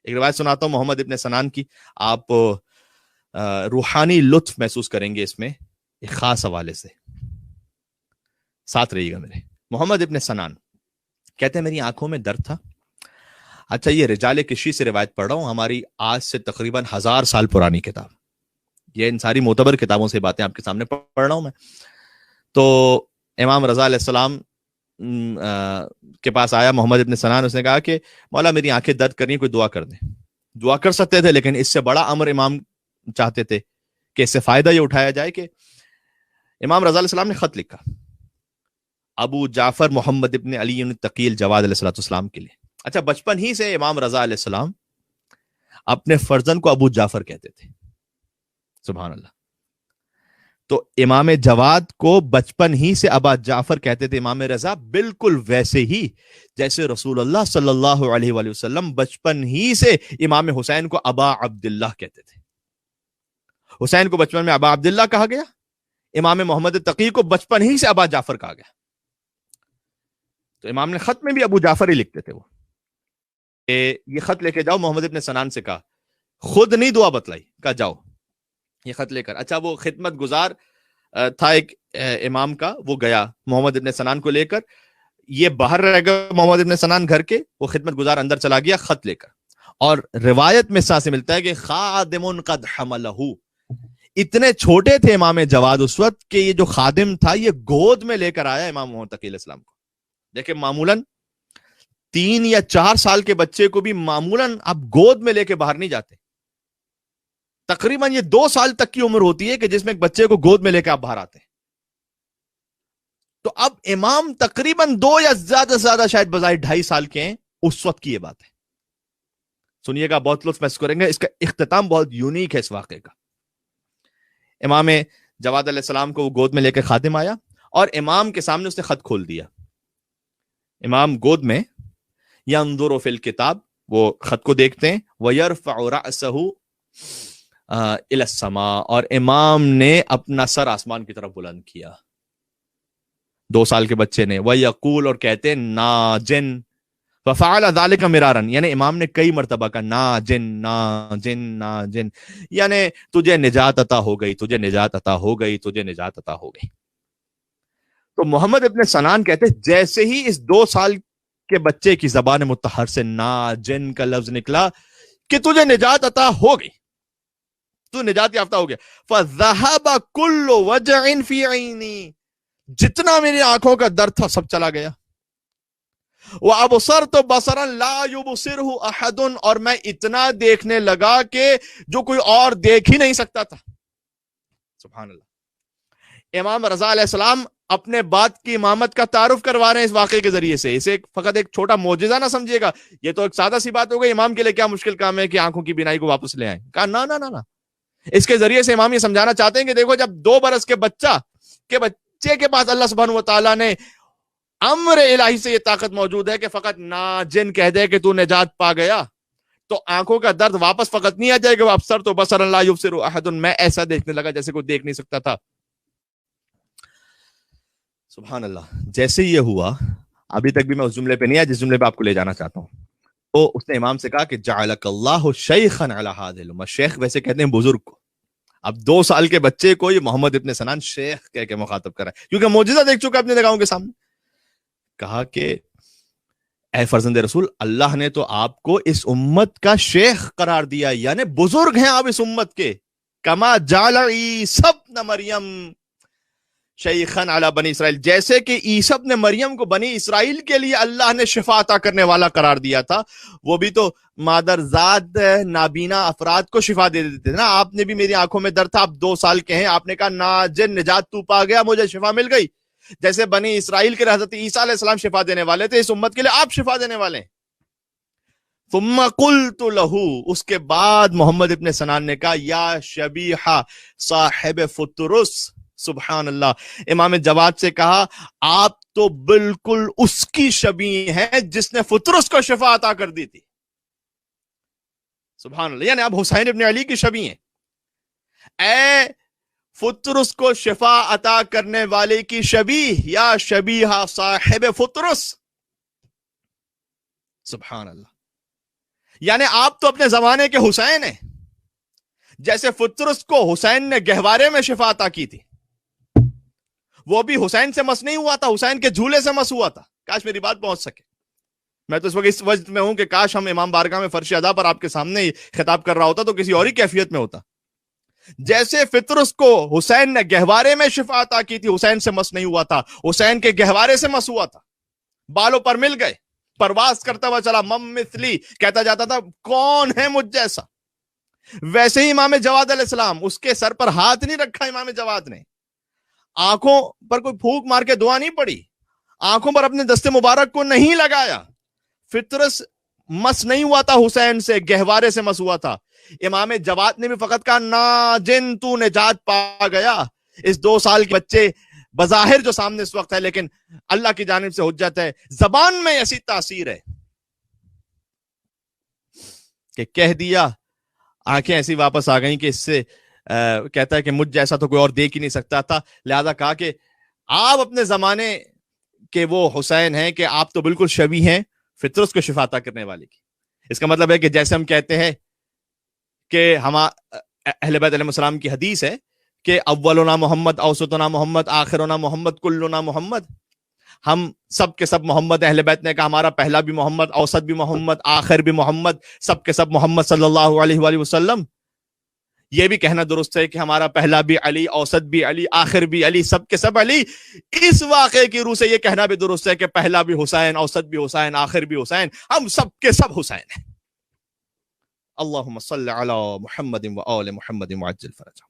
ایک روایت سناتا ہوں محمد ابن سنان کی، آپ روحانی لطف محسوس کریں گے اس میں ایک خاص حوالے سے، ساتھ رہیے گا میرے۔ محمد ابن سنان کہتے ہیں میری آنکھوں میں درد تھا۔ اچھا، یہ رجال کشی سے روایت پڑھ رہا ہوں، ہماری آج سے تقریباً 1000 سال پرانی کتاب، یہ ان ساری معتبر کتابوں سے باتیں آپ کے سامنے پڑھ رہا ہوں میں۔ تو امام رضا علیہ السلام کے پاس آیا محمد ابن سنان، اس نے کہا کہ مولا میری آنکھیں درد کر رہی ہیں، کوئی دعا کر دیں۔ دعا کر سکتے تھے، لیکن اس سے بڑا امر امام چاہتے تھے کہ اس سے فائدہ یہ اٹھایا جائے کہ امام رضا علیہ السلام نے خط لکھا ابو جعفر محمد ابن علی التقی الجواد علیہ السلام کے لیے۔ اچھا، بچپن ہی سے امام رضا علیہ السلام اپنے فرزند کو ابو جعفر کہتے تھے، سبحان اللہ۔ تو امام جواد کو بچپن ہی سے ابا جعفر کہتے تھے امام رضا، بالکل ویسے ہی جیسے رسول اللہ صلی اللہ علیہ وآلہ وسلم بچپن ہی سے امام حسین کو ابا عبداللہ کہتے تھے۔ حسین کو بچپن میں ابا عبداللہ کہا گیا، امام محمد تقی کو بچپن ہی سے ابا جعفر کہا گیا۔ تو امام نے خط میں بھی ابو جعفر ہی لکھتے تھے، وہ یہ خط لے کے جاؤ، محمد ابن سنان سے کہا، خود نہیں دعا بتلائی، کہا جاؤ یہ خط لے کر۔ اچھا، وہ خدمت گزار تھا ایک امام کا، وہ گیا محمد ابن سنان کو لے کر، یہ باہر رہ گیا محمد ابن سنان گھر کے، وہ خدمت گزار اندر چلا گیا خط لے کر، اور روایت میں سے ملتا ہے کہ خادم قد حملہ، اتنے چھوٹے تھے امام جواد اس وقت کہ یہ جو خادم تھا یہ گود میں لے کر آیا امام محمد تقی علیہ السلام کو۔ دیکھیں معمولاً 3 یا 4 سال کے بچے کو بھی معمولاً آپ گود میں لے کے باہر نہیں جاتے، تقریباً یہ 2 سال تک کی عمر ہوتی ہے کہ جس میں ایک بچے کو گود میں لے کے آپ باہر آتے ہیں۔ تو اب امام تقریباً 2 یا زیادہ سے زیادہ شاید بظاہر 2.5 سال کے ہیں اس وقت کی یہ بات ہے۔ سنیے گا، بہت لطف محسوس کریں گے، اس کا اختتام بہت یونیک ہے اس واقعے کا۔ امام جواد علیہ السلام کو وہ گود میں لے کے خادم آیا اور امام کے سامنے اس نے خط کھول دیا۔ امام گود میں ينظر فی الکتاب، وہ خط کو دیکھتے ہیں، وَيَرْفَعُ رَأْسَهُ إِلَى السَّمَاءِ، اور امام نے اپنا سر آسمان کی طرف بلند کیا، 2 سال کے بچے نے، وَيَقُول، اور کہتے ہیں ناجن، فَفَعَلَ ذَلِكَ مِرَارًا، یعنی امام نے کئی مرتبہ کہا ناجن ناجن ناجن، یعنی تجھے نجات عطا ہو گئی، تجھے نجات عطا ہو گئی، تجھے نجات عطا ہو گئی۔ تو محمد ابن سنان کہتے ہیں جیسے ہی اس 2 سال کے بچے کی زبان مطہر سے ناجن کا لفظ نکلا کہ تجھے نجات عطا ہو گئی، تو نجات یافتہ ہو گیا، فَذَهَبَ كُلُّ وَجْعٍ فِي عَيْنِي، جتنا میری آنکھوں کا درد تھا سب چلا گیا، وَأَبْصَرْتُ بَصَرًا لَا يُبْصِرُهُ أَحَدٌ، اور میں اتنا دیکھنے لگا کہ جو کوئی اور دیکھ ہی نہیں سکتا تھا۔ سبحان اللہ۔ امام رضا علیہ السلام اپنے بات کی امامت کا تعارف کروا رہے ہیں اس واقعے کے ذریعے سے، اسے فقط ایک چھوٹا معجزہ نہ سمجھیے گا، یہ تو ایک سادہ سی بات ہو گئی، امام کے لیے کیا مشکل کام ہے کہ آنکھوں کی بینائی کو واپس لے آئیں، کہا نا نا نا نا، اس کے ذریعے سے امام یہ سمجھانا چاہتے ہیں کہ دیکھو جب 2 برس کے بچے کے پاس اللہ سبحانہ و تعالیٰ نے امر الہی سے یہ طاقت موجود ہے کہ فقط ناجن کہہ دے کہ تو نجات پا گیا، تو آنکھوں کا درد واپس فقط نہیں آ جائے گا، ابصر تو بصر لا یبصر احد، میں ایسا دیکھنے لگا جیسے کوئی دیکھ نہیں سکتا تھا۔ سبحان اللہ۔ جیسے یہ ہوا، ابھی تک بھی میں اس جملے پہ نہیں آیا جس جملے پہ آپ کو لے جانا چاہتا ہوں، تو اس نے امام سے کہا کہ جعلک اللہ شیخا علی ہذہ الامہ، شیخ ویسے کہتے ہیں بزرگ کو، اب 2 سال کے بچے کو یہ محمد ابن سنان شیخ کہہ کے مخاطب کر رہا ہے، کیونکہ معجزہ دیکھ چکا اپنے نگاہوں کے سامنے۔ کہا کہ اے فرزند رسول، اللہ نے تو آپ کو اس امت کا شیخ قرار دیا، یعنی بزرگ ہیں آپ اس امت کے، کما جعل عیسی ابن مریم شیخا علی بنی اسرائیل، جیسے کہ عیسی ابن مریم کو بنی اسرائیل کے لیے اللہ نے شفا عطا کرنے والا قرار دیا تھا، وہ بھی تو مادرزاد نابینا افراد کو شفا دے دیتے تھے نا۔ آپ نے بھی، میری آنکھوں میں درد تھا، آپ 2 سال کے ہیں، آپ نے کہا ناجن نجات تو پا گیا، مجھے شفا مل گئی، جیسے بنی اسرائیل کے حضرت عیسیٰ علیہ السلام شفا دینے والے تھے، اس امت کے لیے آپ شفا دینے والے ہیں۔ ثم قلت له، اس کے بعد محمد ابن سنان نے کہا یا شبیح صاحب فطرس، سبحان اللہ، امام جواد سے کہا آپ تو بالکل اس کی شبیہ ہیں جس نے فطرس کو شفا عطا کر دی تھی، سبحان اللہ، یعنی آپ حسین ابن علی کی شبیہ ہیں، اے فطرس کو شفا عطا کرنے والے کی شبیہ، یا شبیہ صاحب فطرس، سبحان اللہ، یعنی آپ تو اپنے زمانے کے حسین ہیں. جیسے فطرس کو حسین نے گہوارے میں شفا عطا کی تھی, وہ بھی حسین سے مس نہیں ہوا تھا, حسین کے جھولے سے مس ہوا تھا. کاش میری بات پہنچ سکے. میں تو اس وقت اس وجہ میں ہوں کہ کاش ہم امام بارگاہ میں فرش ادا پر آپ کے سامنے ہی خطاب کر رہا ہوتا تو کسی اور ہی کیفیت میں ہوتا. جیسے فطرس کو حسین نے گہوارے میں شفا عطا کی تھی, حسین سے مس نہیں ہوا تھا, حسین کے گہوارے سے مس ہوا تھا, بالوں پر مل گئے, پرواز کرتا ہوا چلا, مم مثلی کہتا جاتا تھا کون ہے مجھ جیسا. ویسے ہی امام جواد علیہ السلام, اس کے سر پر ہاتھ نہیں رکھا امام جواد نے, آنکھوں پر کوئی پھونک مار کے دعا نہیں پڑی, آنکھوں پر اپنے دست مبارک کو نہیں لگایا. فطرس مس نہیں ہوا تھا حسین سے, گہوارے سے مس ہوا تھا. امام جواد نے بھی فقط کہا ناجن تو نجات پا گیا. اس 2 سال کے بچے بظاہر جو سامنے اس وقت ہے, لیکن اللہ کی جانب سے حجت ہے, زبان میں ایسی تاثیر ہے کہ کہہ دیا, آنکھیں ایسی واپس آ گئیں کہ اس سے کہتا ہے کہ مجھ جیسا تو کوئی اور دیکھ ہی نہیں سکتا تھا. لہذا کہا کہ آپ اپنے زمانے کے وہ حسین ہیں کہ آپ تو بالکل شبیہ ہیں فطرس کو شفا عطا کرنے والے کی. اس کا مطلب ہے کہ جیسے ہم کہتے ہیں کہ ہم اہل بیت علیہ السلام کی حدیث ہے کہ اولنا محمد, اوسطنا محمد, آخرنا محمد, کلنا محمد. ہم سب کے سب محمد, اہل بیت نے کہا ہمارا پہلا بھی محمد, اوسط بھی محمد, آخر بھی محمد, سب کے سب محمد صلی اللہ علیہ وآلہ وسلم. یہ بھی کہنا درست ہے کہ ہمارا پہلا بھی علی, اوسط بھی علی, آخر بھی علی, سب کے سب علی. اس واقعے کی روح سے یہ کہنا بھی درست ہے کہ پہلا بھی حسین, اوسط بھی حسین, آخر بھی حسین, ہم سب کے سب حسین ہیں. اللہم صلی علی محمد و آل محمد وعجل فرجہ.